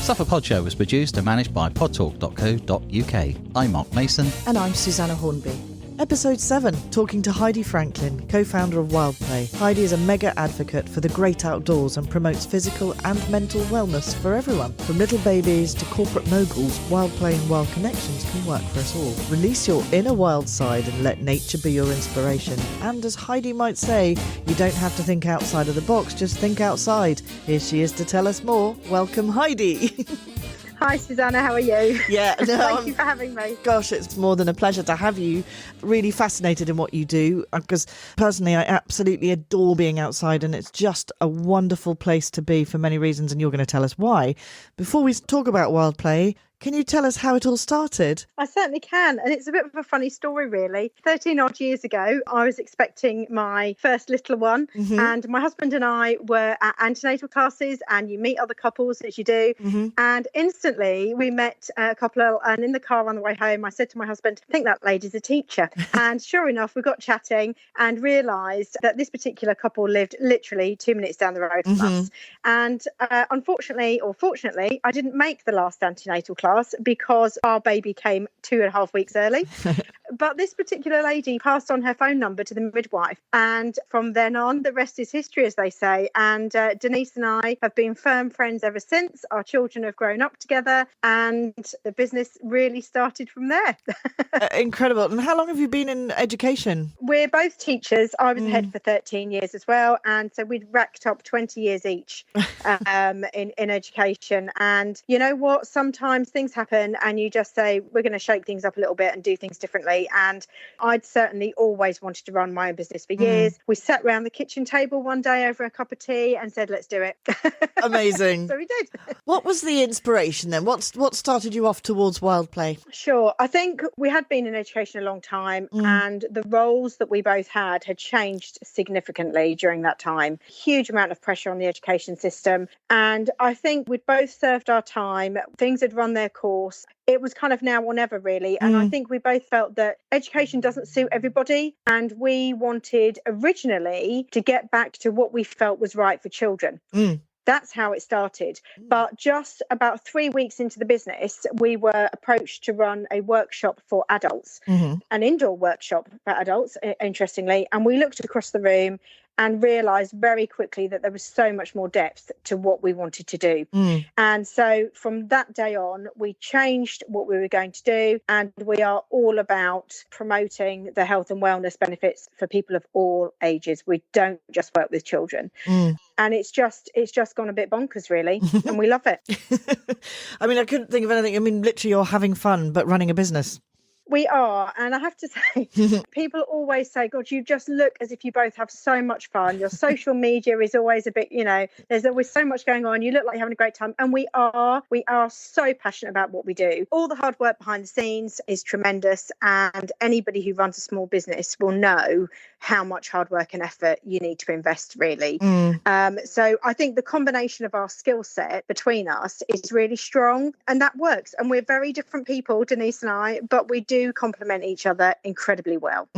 Suffolk Pod Show was produced and managed by podtalk.co.uk. I'm Mark Mason. And I'm Susanna Hornby. Episode 7, talking to Heidi Franklin, co-founder of Wild Play. Heidi is a mega advocate for the great outdoors and promotes physical and mental wellness for everyone. From little babies to corporate moguls, Wild Play and Wild Connections can work for us all. Release your inner wild side and let nature be your inspiration. And as Heidi might say, you don't have to think outside of the box, just think outside. Here she is to tell us more. Welcome, Heidi. Hi Susanna, how are you? Yeah, no, Thank you for having me. Gosh, it's more than a pleasure to have you. Really fascinated in what you do, because personally I absolutely adore being outside, and it's just a wonderful place to be for many reasons, and you're going to tell us why. Before we talk about Wild Play, can you tell us how it all started? I certainly can, and it's a bit of a funny story really. 13 odd years ago, I was expecting my first little one, and my husband and I were at antenatal classes, and you meet other couples as you do, and instantly we met a couple, and in the car on the way home, I said to my husband, I think that lady's a teacher. And sure enough, we got chatting and realised that this particular couple lived literally 2 minutes down the road from us. And unfortunately, or fortunately, I didn't make the last antenatal class because our baby came 2.5 weeks early. But this particular lady passed on her phone number to the midwife. And from then on, the rest is history, as they say. And Denise and I have been firm friends ever since. Our children have grown up together, and the business really started from there. Incredible. And how long have you been in education? We're both teachers. I was the head for 13 years as well. And so we'd racked up 20 years each in education. And you know what? Sometimes things happen and you just say, we're going to shake things up a little bit and do things differently. And I'd certainly always wanted to run my own business for years. We sat around the kitchen table one day over a cup of tea and said, let's do it. Amazing. So we did. What was the inspiration then? What started you off towards Wild Play? Sure. I think we had been in education a long time, and the roles that we both had changed significantly during that time. Huge amount of pressure on the education system. And I think we'd both served our time. Things had run their course. It was kind of now or never, really. And I think we both felt that education doesn't suit everybody. And we wanted originally to get back to what we felt was right for children. That's how it started. But just about 3 weeks into the business, we were approached to run a workshop for adults, an indoor workshop for adults, interestingly. And we looked across the room and realised very quickly that there was so much more depth to what we wanted to do. And so from that day on, we changed what we were going to do, and we are all about promoting the health and wellness benefits for people of all ages. We don't just work with children. And it's just gone a bit bonkers, really, and we love it. I mean, I couldn't think of anything. I mean, literally you're having fun, but running a business. We are. And I have to say, people always say, God, you just look as if you both have so much fun. Your social media is always a bit, there's always so much going on. You look like you're having a great time. And we are so passionate about what we do. All the hard work behind the scenes is tremendous. And anybody who runs a small business will know how much hard work and effort you need to invest, really. So I think the combination of our skill set between us is really strong, and that works. And we're very different people, Denise and I, but we do complement each other incredibly well.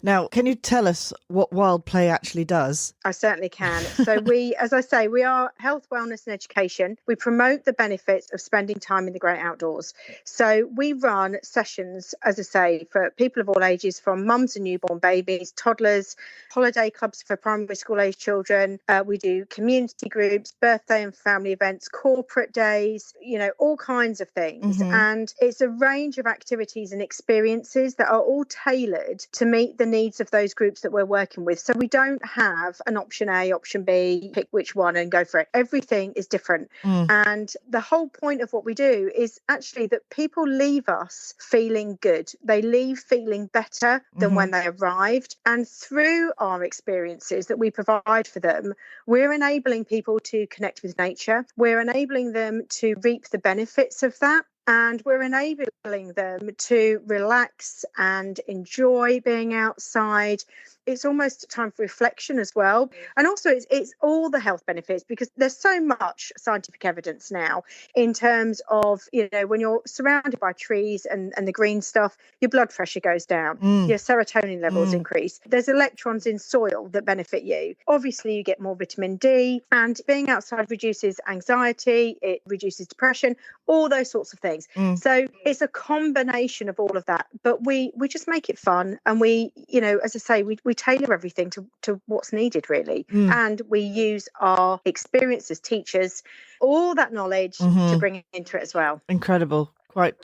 Now, can you tell us what Wild Play actually does? I certainly can. So we, as I say, we are health, wellness and education. We promote the benefits of spending time in the great outdoors. So we run sessions, as I say, for people of all ages, from mums and newborn babies, toddlers, holiday clubs for primary school age children. We do community groups, birthday and family events, corporate days, all kinds of things. And it's a range of activities and experiences that are all tailored to meet the needs of those groups that we're working with. So we don't have an option A, option B, pick which one and go for it. Everything is different. And the whole point of what we do is actually that people leave us feeling good. They leave feeling better than when they arrived. And through our experiences that we provide for them, we're enabling people to connect with nature. We're enabling them to reap the benefits of that. And we're enabling them to relax and enjoy being outside, it's almost a time for reflection as well. And also it's all the health benefits, because there's so much scientific evidence now in terms of, when you're surrounded by trees and the green stuff, your blood pressure goes down, your serotonin levels increase. There's electrons in soil that benefit you. Obviously, you get more vitamin D, and being outside reduces anxiety, it reduces depression, all those sorts of things. So it's a combination of all of that, but we just make it fun, and we, as I say, we tailor everything to what's needed, really. And we use our experience as teachers, all that knowledge to bring it into it as well. Incredible.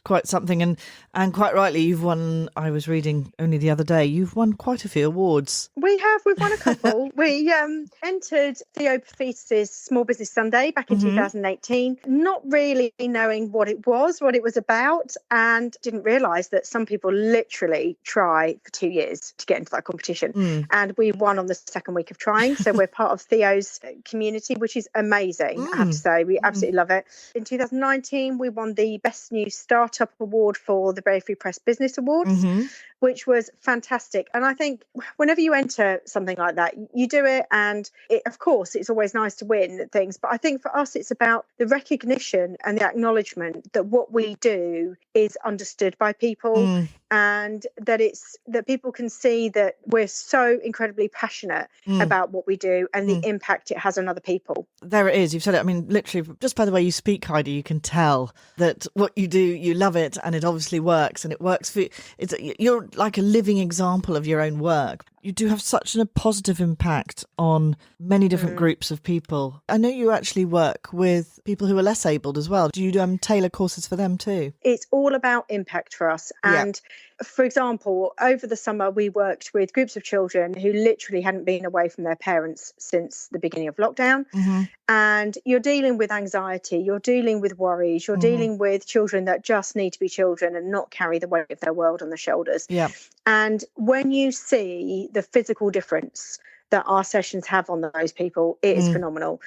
Quite something. And quite rightly, you've won, I was reading only the other day, you've won quite a few awards. We've won a couple. We entered Theo Pafis's Small Business Sunday back in 2018, not really knowing what it was about, and didn't realise that some people literally try for 2 years to get into that competition. And we won on the second week of trying. So we're part of Theo's community, which is amazing, I have to say. We absolutely love it. In 2019, we won the Best New Startup Award for the Very Free Press Business Awards, which was fantastic. And I think whenever you enter something like that, you do it, and of course it's always nice to win things, but I think for us it's about the recognition and the acknowledgement that what we do is understood by people, and that people can see that we're so incredibly passionate about what we do and the impact it has on other people. There it is. You've said it. I mean, literally, just by the way you speak, Heidi, you can tell that what you do, you love it, and it obviously works, and it works for you. You're like a living example of your own work. You do have such a positive impact on many different groups of people. I know you actually work with people who are less abled as well. Do you tailor courses for them too? It's all about impact for us. And for example, over the summer, we worked with groups of children who literally hadn't been away from their parents since the beginning of lockdown. And you're dealing with anxiety, you're dealing with worries, you're dealing with children that just need to be children and not carry the weight of their world on their shoulders. And when you see the physical difference that our sessions have on those people, it is phenomenal.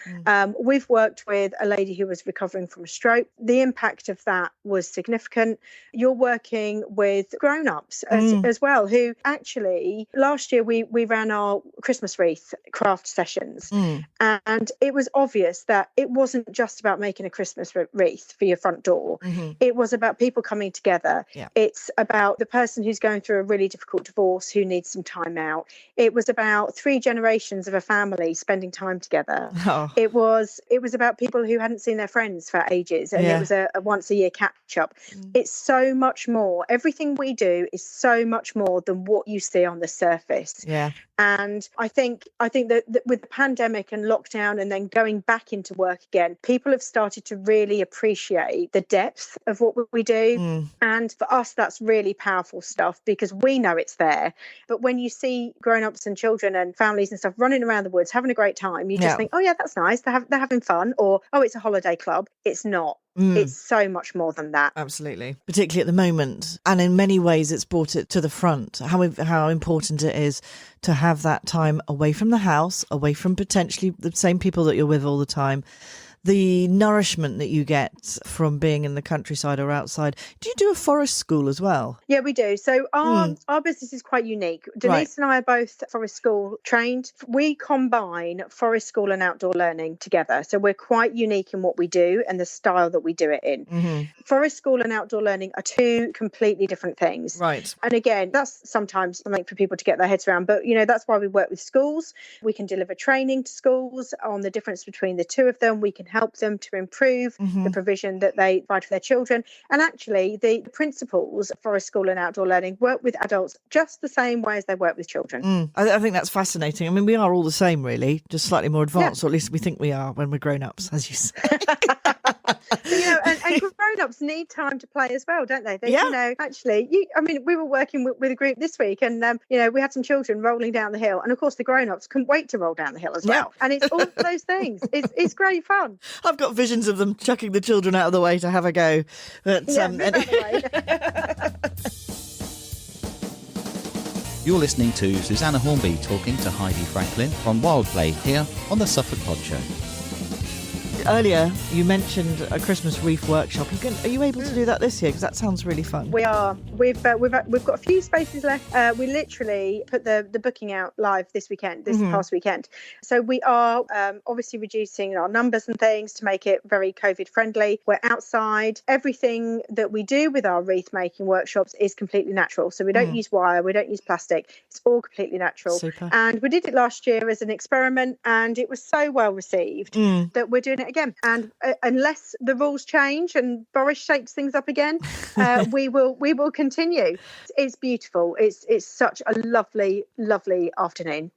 We've worked with a lady who was recovering from a stroke. The impact of that was significant. You're working with grown-ups as well, who actually last year we ran our Christmas wreath craft sessions, and it was obvious that it wasn't just about making a Christmas wreath for your front door. It was about people coming together. It's about the person who's going through a really difficult divorce who needs some time out. It was about 3 generations of a family spending time together. It was about people who hadn't seen their friends for ages, and it was a once a year catch up. It's so much more. Everything we do is so much more than what you see on the surface. And I think that with the pandemic and lockdown and then going back into work again, people have started to really appreciate the depth of what we do. And for us, that's really powerful stuff, because we know it's there. But when you see grown-ups and children and families and stuff running around the woods having a great time, you just think, oh yeah, that's nice, they're having fun, or oh, it's a holiday club. It's not. It's so much more than that. Absolutely. Particularly at the moment. And in many ways, it's brought it to the front, how important it is to have that time away from the house, away from potentially the same people that you're with all the time. The nourishment that you get from being in the countryside or outside. Do you do a forest school as well? Yeah, we do. So our business is quite unique. Denise and I are both forest school trained. We combine forest school and outdoor learning together. So we're quite unique in what we do and the style that we do it in. Forest school and outdoor learning are 2 completely different things. And again, that's sometimes something for people to get their heads around. But, that's why we work with schools. We can deliver training to schools on the difference between the 2 of them. We can help them to improve the provision that they provide for their children. And actually, the principals of forest school and outdoor learning work with adults just the same way as they work with children. I think that's fascinating. I mean, we are all the same, really, just slightly more advanced, or at least we think we are when we're grown-ups, as you say. And grown-ups need time to play as well, don't they? Actually, we were working with a group this week, and we had some children rolling down the hill, and of course the grown-ups couldn't wait to roll down the hill as well. And it's all those things. It's great fun. I've got visions of them chucking the children out of the way to have a go. But, You're listening to Susanna Hornby talking to Heidi Franklin from Wild Play here on the Suffolk Pod Show. Earlier, you mentioned a Christmas wreath workshop. Are you able to do that this year? Because that sounds really fun. We are. We've got a few spaces left. We literally put the booking out live this past weekend. So we are obviously reducing our numbers and things to make it very COVID friendly. We're outside. Everything that we do with our wreath making workshops is completely natural. So we don't use wire, we don't use plastic. It's all completely natural. Super. And we did it last year as an experiment, and it was so well received that we're doing it again. And unless the rules change and Boris shakes things up again, we will continue. It's beautiful. It's such a lovely afternoon.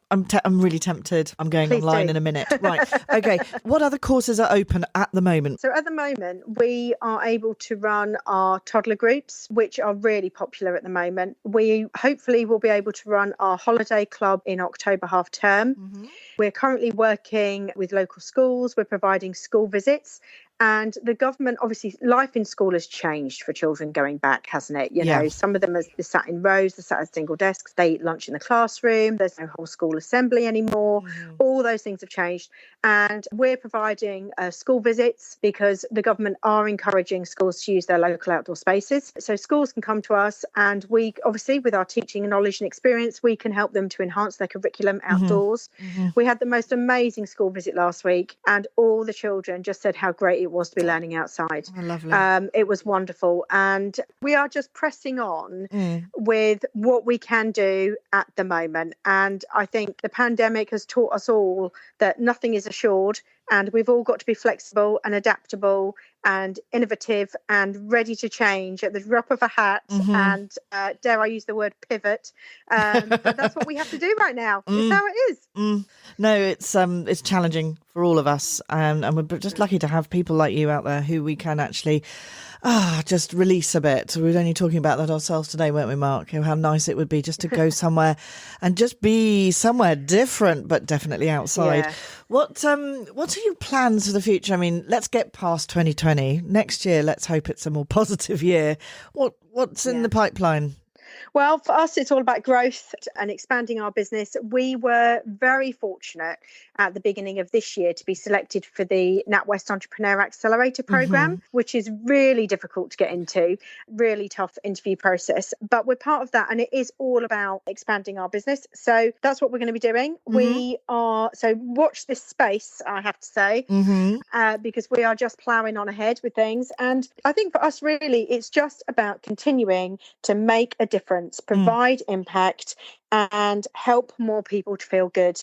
I'm really tempted. I'm going Please online do. in a minute. Right. Okay. What other courses are open at the moment? So at the moment, we are able to run our toddler groups, which are really popular at the moment. We hopefully will be able to run our holiday club in October half term. We're currently working with local schools. We're providing school visits. And the government, obviously, life in school has changed for children going back, hasn't it? You know, some of them are sat in rows, they're sat at single desks, they eat lunch in the classroom, there's no whole school assembly anymore. All those things have changed. And we're providing school visits because the government are encouraging schools to use their local outdoor spaces. So schools can come to us, and we, obviously, with our teaching knowledge and experience, we can help them to enhance their curriculum outdoors. We had the most amazing school visit last week, and all the children just said how great it was to be learning outside. Oh, lovely. It was wonderful, and we are just pressing on with what we can do at the moment. And I think the pandemic has taught us all that nothing is assured, and we've all got to be flexible and adaptable and innovative and ready to change at the drop of a hat. And dare I use the word pivot? But that's what we have to do right now. It's how it is. No, it's challenging for all of us, and we're just lucky to have people like you out there who we can actually just release a bit. We were only talking about that ourselves today, weren't we, Mark? How nice it would be just to go somewhere and just be somewhere different, but definitely outside. Yeah. What are your plans for the future? I mean, let's get past 2020. Next year, let's hope it's a more positive year. What's in the pipeline? Well, for us, it's all about growth and expanding our business. We were very fortunate at the beginning of this year to be selected for the NatWest Entrepreneur Accelerator Programme, which is really difficult to get into, really tough interview process. But we're part of that, and it is all about expanding our business. So that's what we're going to be doing. So watch this space, I have to say, because we are just ploughing on ahead with things. And I think for us, really, it's just about continuing to make a difference, provide impact, and help more people to feel good.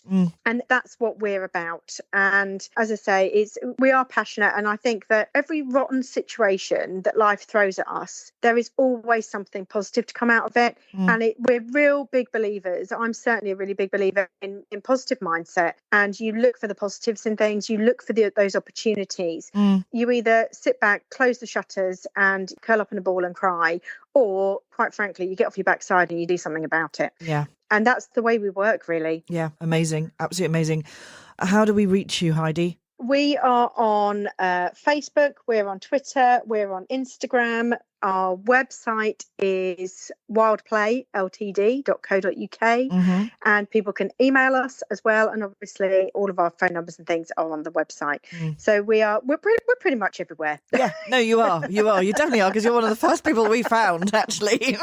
And that's what we're about. And as I say, we are passionate. And I think that every rotten situation that life throws at us, there is always something positive to come out of it. And we're real big believers. I'm certainly a really big believer in positive mindset. And you look for the positives in things, you look for those opportunities. You either sit back, close the shutters and curl up in a ball and cry, or quite frankly, you get off your backside and you do something about it. Yeah. And that's the way we work, really. Yeah, amazing. Absolutely amazing. How do we reach you, Heidi? We are on Facebook, we're on Twitter, we're on Instagram. Our website is wildplayltd.co.uk, and people can email us as well. And obviously, all of our phone numbers and things are on the website. So we're pretty much everywhere. Yeah, no, you are. You definitely are, because you're one of the first people we found, actually.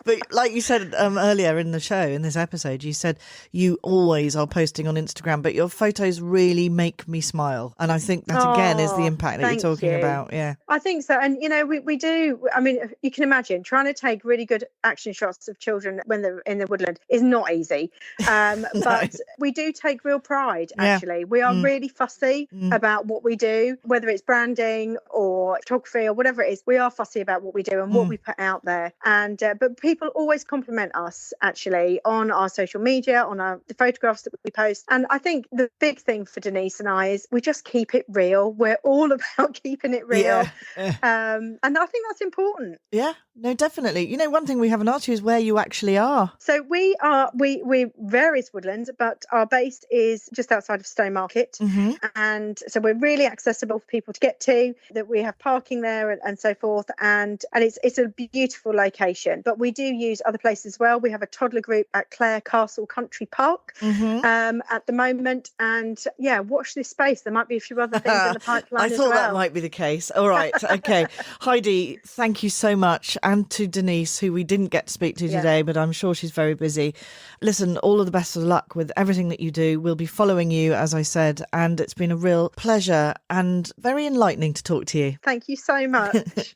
But like you said earlier in the show, in this episode, you said you always are posting on Instagram, but your photos really make me smile. And I think that again is the impact that you're talking about. Yeah, I think so. And we do. I mean, you can imagine trying to take really good action shots of children when they're in the woodland is not easy. But we do take real pride, actually. We are really fussy about what we do, whether it's branding or photography or whatever it is. We are fussy about what we do and what we put out there. And but people always compliment us, actually, on our social media, on the photographs that we post. And I think the big thing for Denise and I is we just keep it real. We're all about keeping it real. And I think that's important. important. Yeah, no, definitely. You know, one thing we haven't asked you is where you actually are. So we're various woodlands, but our base is just outside of Stowmarket. Mm-hmm. And so we're really accessible for people to get to, that we have parking there and so forth. And it's a beautiful location, but we do use other places as well. We have a toddler group at Clare Castle Country Park at the moment. And yeah, watch this space. There might be a few other things in the pipeline I thought that might be the case. All right. Okay. Heidi, thank you so much. And to Denise, who we didn't get to speak to today, but I'm sure she's very busy. Listen, all of the best of luck with everything that you do. We'll be following you, as I said, and it's been a real pleasure and very enlightening to talk to you. Thank you so much.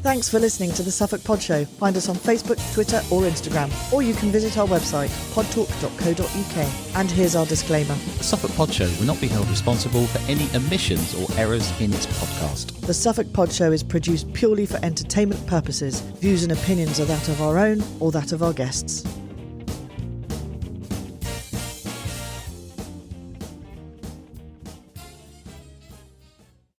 Thanks for listening to the Suffolk Pod Show. Find us on Facebook, Twitter or Instagram, or you can visit our website, podtalk.co.uk. And here's our disclaimer. The Suffolk Pod Show will not be held responsible for any omissions or errors in its podcast. The Suffolk Pod Show is produced purely for entertainment purposes. Views and opinions are that of our own or that of our guests.